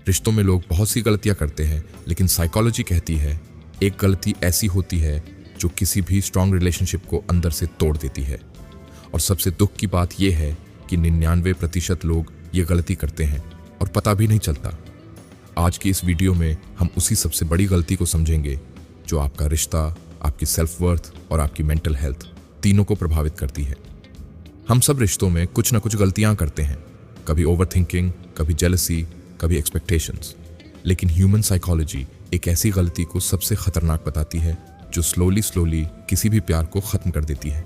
रिश्तों में लोग बहुत सी गलतियां करते हैं, लेकिन साइकोलॉजी कहती है एक गलती ऐसी होती है जो किसी भी स्ट्रांग रिलेशनशिप को अंदर से तोड़ देती है। और सबसे दुख की बात यह है कि 99% लोग ये गलती करते हैं और पता भी नहीं चलता। आज की इस वीडियो में हम उसी सबसे बड़ी गलती को समझेंगे जो आपका रिश्ता, आपकी सेल्फ वर्थ और आपकी मेंटल हेल्थ तीनों को प्रभावित करती है। हम सब रिश्तों में कुछ ना कुछ गलतियां करते हैं, कभी ओवरथिंकिंग, कभी जेलसी, कभी एक्सपेक्टेशंस। लेकिन ह्यूमन साइकोलॉजी एक ऐसी गलती को सबसे खतरनाक बताती है जो स्लोली किसी भी प्यार को खत्म कर देती है।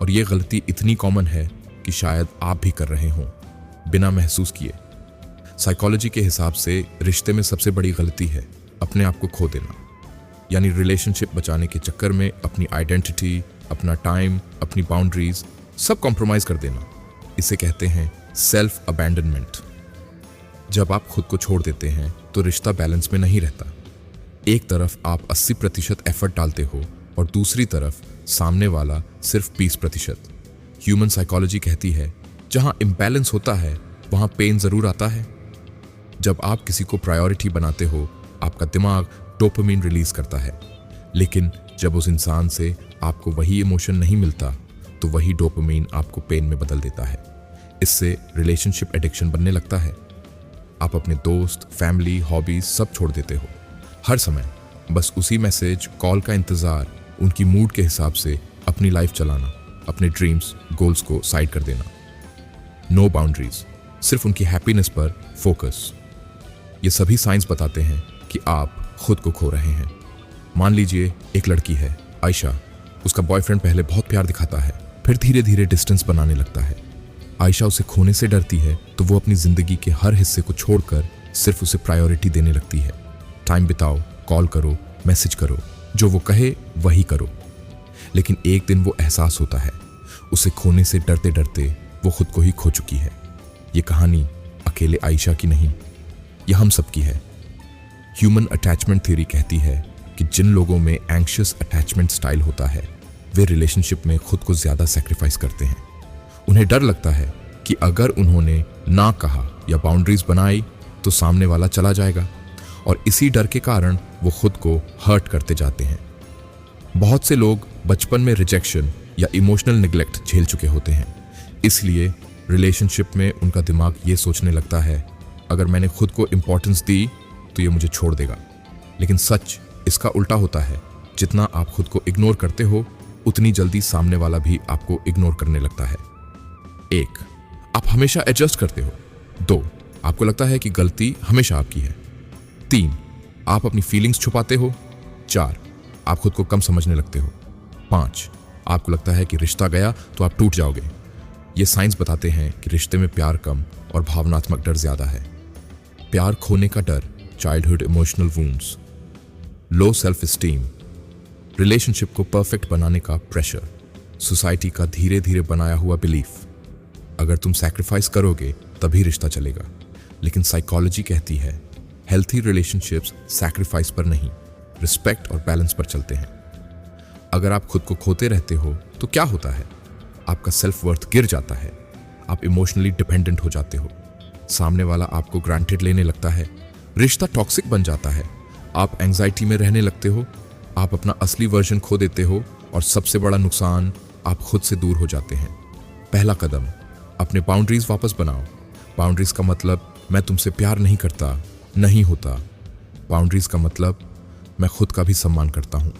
और ये गलती इतनी कॉमन है कि शायद आप भी कर रहे हों बिना महसूस किए। साइकोलॉजी के हिसाब से रिश्ते में सबसे बड़ी गलती है अपने आप को खो देना, यानी रिलेशनशिप बचाने के चक्कर में अपनी आइडेंटिटी, अपना टाइम, अपनी बाउंड्रीज सब कॉम्प्रोमाइज कर देना। इसे कहते हैं सेल्फ अबैंडनमेंट। जब आप खुद को छोड़ देते हैं तो रिश्ता बैलेंस में नहीं रहता। एक तरफ आप 80% एफर्ट डालते हो और दूसरी तरफ सामने वाला सिर्फ 20%। ह्यूमन साइकोलॉजी कहती है जहां इम्बैलेंस होता है वहां पेन जरूर आता है। जब आप किसी को प्रायोरिटी बनाते हो आपका दिमाग डोपामिन रिलीज करता है, लेकिन जब उस इंसान से आपको वही इमोशन नहीं मिलता तो वही डोपामिन आपको पेन में बदल देता है। इससे रिलेशनशिप एडिक्शन बनने लगता है। आप अपने दोस्त, फैमिली, हॉबीज सब छोड़ देते हो। हर समय बस उसी मैसेज, कॉल का इंतजार, उनकी मूड के हिसाब से अपनी लाइफ चलाना, अपने ड्रीम्स, गोल्स को साइड कर देना। नो बाउंड्रीज, सिर्फ उनकी हैप्पीनेस पर फोकस। ये सभी साइंस बताते हैं कि आप खुद को खो रहे हैं। मान लीजिए एक लड़की है आयशा, उसका बॉयफ्रेंड पहले बहुत प्यार दिखाता है, फिर धीरे धीरे डिस्टेंस बनाने लगता है। आयशा उसे खोने से डरती है तो वो अपनी जिंदगी के हर हिस्से को छोड़कर सिर्फ उसे प्रायोरिटी देने लगती है। टाइम बिताओ, कॉल करो, मैसेज करो, जो वो कहे वही करो। लेकिन एक दिन वो एहसास होता है उसे खोने से डरते डरते वो खुद को ही खो चुकी है। ये कहानी अकेले आयशा की नहीं, यह हम सब की है। ह्यूमन अटैचमेंट थ्योरी कहती है कि जिन लोगों में एंग्शियस अटैचमेंट स्टाइल होता है वे रिलेशनशिप में खुद को ज्यादा सैक्रिफाइस करते हैं। उन्हें डर लगता है कि अगर उन्होंने ना कहा या बाउंड्रीज बनाई तो सामने वाला चला जाएगा, और इसी डर के कारण वो खुद को हर्ट करते जाते हैं। बहुत से लोग बचपन में रिजेक्शन या इमोशनल निगलेक्ट झेल चुके होते हैं, इसलिए रिलेशनशिप में उनका दिमाग ये सोचने लगता है अगर मैंने खुद को इंपॉर्टेंस दी तो ये मुझे छोड़ देगा। लेकिन सच इसका उल्टा होता है। जितना आप खुद को इग्नोर करते हो उतनी जल्दी सामने वाला भी आपको इग्नोर करने लगता है। 1. आप हमेशा एडजस्ट करते हो। 2. आपको लगता है कि गलती हमेशा आपकी है। 3. आप अपनी फीलिंग्स छुपाते हो। 4. आप खुद को कम समझने लगते हो। 5. आपको लगता है कि रिश्ता गया तो आप टूट जाओगे। ये साइंस बताते हैं कि रिश्ते में प्यार कम और भावनात्मक डर ज्यादा है। प्यार खोने का डर, childhood emotional wounds, low self esteem, relationship को परफेक्ट बनाने का प्रेशर, सोसाइटी का धीरे धीरे बनाया हुआ बिलीफ अगर तुम सैक्रिफाइस करोगे तभी रिश्ता चलेगा। लेकिन साइकोलॉजी कहती है हेल्थी रिलेशनशिप्स सैक्रिफाइस पर नहीं, रिस्पेक्ट और बैलेंस पर चलते हैं। अगर आप खुद को खोते रहते हो तो क्या होता है? आपका सेल्फ वर्थ गिर जाता है, आप इमोशनली डिपेंडेंट हो जाते हो, सामने वाला आपको ग्रांटेड लेने लगता है, रिश्ता टॉक्सिक बन जाता है, आप एंजाइटी में रहने लगते हो, आप अपना असली वर्जन खो देते हो, और सबसे बड़ा नुकसान आप खुद से दूर हो जाते हैं। पहला कदम, अपने बाउंड्रीज वापस बनाओ। बाउंड्रीज का मतलब मैं तुमसे प्यार नहीं करता नहीं होता। बाउंड्रीज का मतलब मैं खुद का भी सम्मान करता हूं।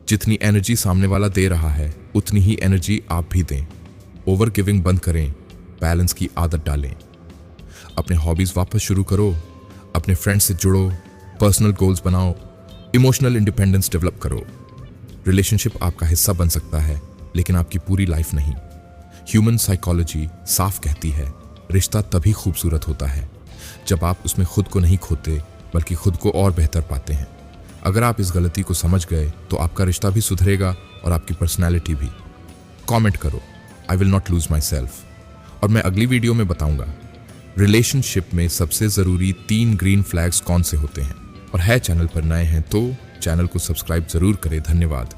जितनी एनर्जी सामने वाला दे रहा है उतनी ही एनर्जी आप भी दें। ओवर गिविंग बंद करें, बैलेंस की आदत डालें। अपने हॉबीज वापस शुरू करो, अपने फ्रेंड्स से जुड़ो, पर्सनल गोल्स बनाओ, इमोशनल इंडिपेंडेंस डेवलप करो। रिलेशनशिप आपका हिस्सा बन सकता है लेकिन आपकी पूरी लाइफ नहीं। ह्यूमन साइकोलॉजी साफ कहती है रिश्ता तभी खूबसूरत होता है जब आप उसमें खुद को नहीं खोते बल्कि खुद को और बेहतर पाते हैं। अगर आप इस गलती को समझ गए तो आपका रिश्ता भी सुधरेगा और आपकी पर्सनैलिटी भी। कमेंट करो I will not lose my self, और मैं अगली वीडियो में बताऊंगा रिलेशनशिप में सबसे ज़रूरी 3 ग्रीन फ्लैग्स कौन से होते हैं। और है चैनल पर नए हैं तो चैनल को सब्सक्राइब ज़रूर करें। धन्यवाद।